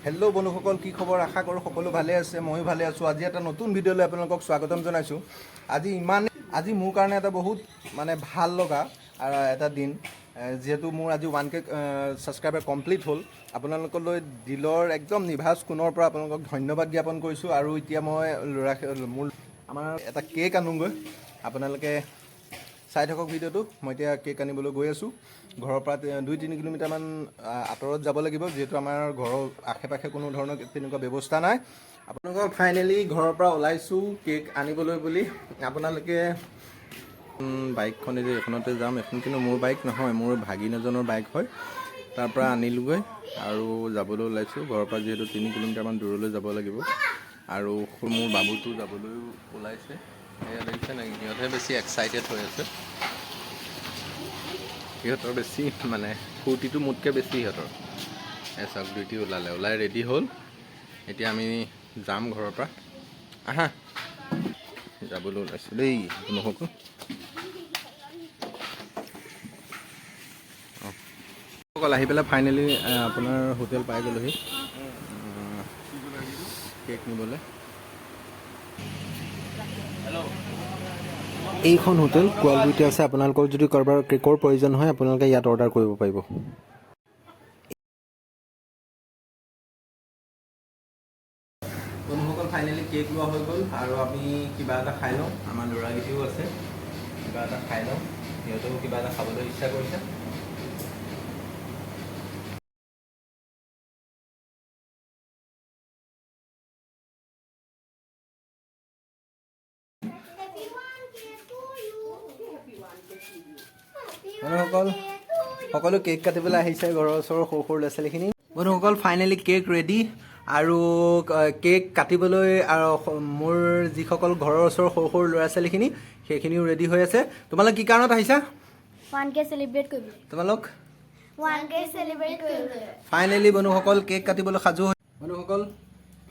Hello' বন্ধুসকল, কি খবৰ? আশা কৰোঁ সকলো ভালে আছে, ময়ো ভালে আছোঁ। আজি এটা নতুন ভিডিঅ'লৈ আপোনালোকক স্বাগতম জনাইছোঁ। আজি মোৰ কাৰণে এটা বহুত ভাল লগা এটা দিন, যিহেতু মোৰ আজি 1K ছাবস্ক্ৰাইবাৰ কমপ্লিট হ'ল। আপোনালোকলৈ দিলৰ একদম নিভাজ কোণৰ পৰা আপোনালোকক ধন্যবাদ জ্ঞাপন কৰিছোঁ। আৰু এতিয়া মই আমাৰ এটা কেক আনোগৈ। আপোনালোকে চাই থাকক ভিডিঅ'টো। মই এতিয়া কেক আনিবলৈ গৈ আছোঁ। ঘৰৰ পৰা 2-3 কিলোমিটাৰমান আঁতৰত যাব লাগিব, যিহেতু আমাৰ ঘৰৰ আশে পাশে কোনো ধৰণৰ তেনেকুৱা ব্যৱস্থা নাই। আপোনালোকক ফাইনেলি ঘৰৰ পৰা ওলাইছোঁ কেক আনিবলৈ বুলি। আপোনালোকে বাইকখন যে এইখনতে যাম, এখন কিন্তু মোৰ বাইক নহয়, মোৰ ভাগিন এজনৰ বাইক হয়। তাৰ পৰা আনিলোগৈ আৰু যাবলৈ ওলাইছোঁ। ঘৰৰ পৰা যিহেতু 3 কিলোমিটাৰমান দূৰলৈ যাব লাগিব। আৰু মোৰ বাবুটো যাবলৈও ওলাইছে। এয়া দেখিছে নেকি? সিহঁতহে বেছি এক্সাইটেড হৈ আছে। সিহঁতৰ বেছি ফূৰ্তিটো মোতকৈ বেছি সিহঁতৰ। চাওক, ডিউটি ওলাই ৰেডি হ'ল। এতিয়া আমি যাম ঘৰৰ পৰা। আহা, যাবলৈ ওলাইছোঁ দেই নহ'ব। অকল আহি পেলাই ফাইনেলি আপোনাৰ হোটেল পাই গ'লোহি কেক নিবলৈ। এইখন হোটেল কোৱালিটি আছে। আপোনালোকৰ যদি কাৰোবাৰ কেকৰ প্ৰয়োজন হয়, আপোনালোকে ইয়াত অৰ্ডাৰ কৰিব পাৰিব। বন্ধুসকল, ফাইনেলি কেক লোৱা হৈ গ'ল আৰু আমি কিবা এটা খাই লওঁ। আমাৰ ল'ৰাকেইটাও আছে, কিবা এটা খাই লওঁ। সিহঁতেও কিবা এটা খাবলৈ ইচ্ছা কৰিছে। বন্ধুসকল, সকলো কেক কাটিবলৈ আহিছে ঘৰৰ ওচৰৰ সৰু সৰু ল'ৰা ছোৱালীখিনি। বন্ধুসকল, ফাইনেলি কেক ৰেডি। আৰু কেক কাটিবলৈ আৰু মোৰ যিসকল ঘৰৰ ওচৰৰ সৰু সৰু ল'ৰা ছোৱালীখিনি, সেইখিনিও ৰেডি হৈ আছে। তোমালোক কি কাৰণত আহিছা? 1K চেলিব্ৰেট কৰিবলৈ। তোমালোক 1K চেলিব্ৰেট কৰিবলৈ। ফাইনেলি বন্ধুসকল কেক কাটিবলৈ সাজু হৈ। বন্ধুসকল,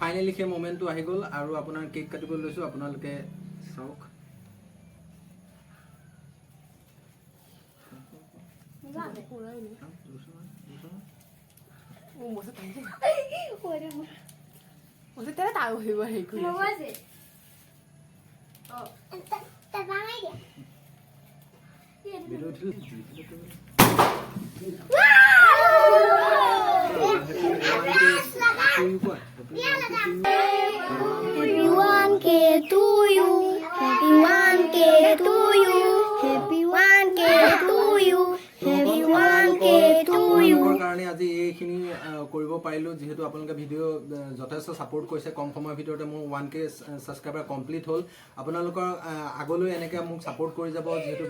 ফাইনেলি সেই মোমেণ্টটো আহি গ'ল আৰু আপোনাৰ কেক কাটিবলৈ লৈছোঁ। আপোনালোকে চাওক। Happy 1K to you. Happy 1K to you. Happy 1K to you. Happy 1K to you. কাৰণে আজি এইখিনি কৰিব পাৰিলোঁ, যিহেতু আপোনালোকে ভিডিঅ' যথেষ্ট ছাপোৰ্ট কৰিছে। কম সময়ৰ ভিতৰতে মোৰ 1K ছাবস্ক্ৰাইবাৰ কমপ্লিট হ'ল। আপোনালোকৰ আগলৈ এনেকৈ মোক ছাপোৰ্ট কৰি যাব, যিহেতু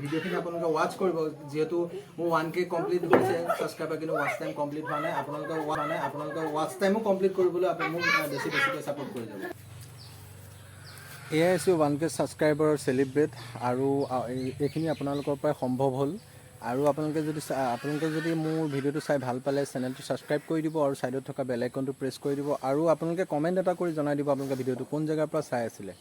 ভিডিঅ'খিনি আপোনালোকে ৱাটচ কৰিব। যিহেতু মোৰ 1K কমপ্লিট হৈছে ছাবস্ক্ৰাইবাৰ, কিন্তু ৱাটচ টাইম কমপ্লিট হোৱা নাই। আপোনালোকৰ ৱাটচ টাইমো কমপ্লিট কৰিবলৈ মোক বেছিকৈ ছাপোৰ্ট কৰি যাব। এয়াই হৈছে 1K ছাবস্ক্ৰাইবাৰৰ চেলিব্ৰেট। আৰু এইখিনি আপোনালোকৰ পৰাই সম্ভৱ হ'ল। আৰু আপোনালোকে যদি মোৰ ভিডিঅ'টো চাই ভাল পালে, চেনেলটো ছাবস্ক্ৰাইব কৰি দিব আৰু ছাইডত থকা বেল আইকনটো প্ৰেছ কৰি দিব। আৰু আপোনালোকে কমেণ্ট এটা কৰি জনাই দিব আপোনালোকে ভিডিঅ'টো কোন জেগাৰ পৰা চাই আছিলে।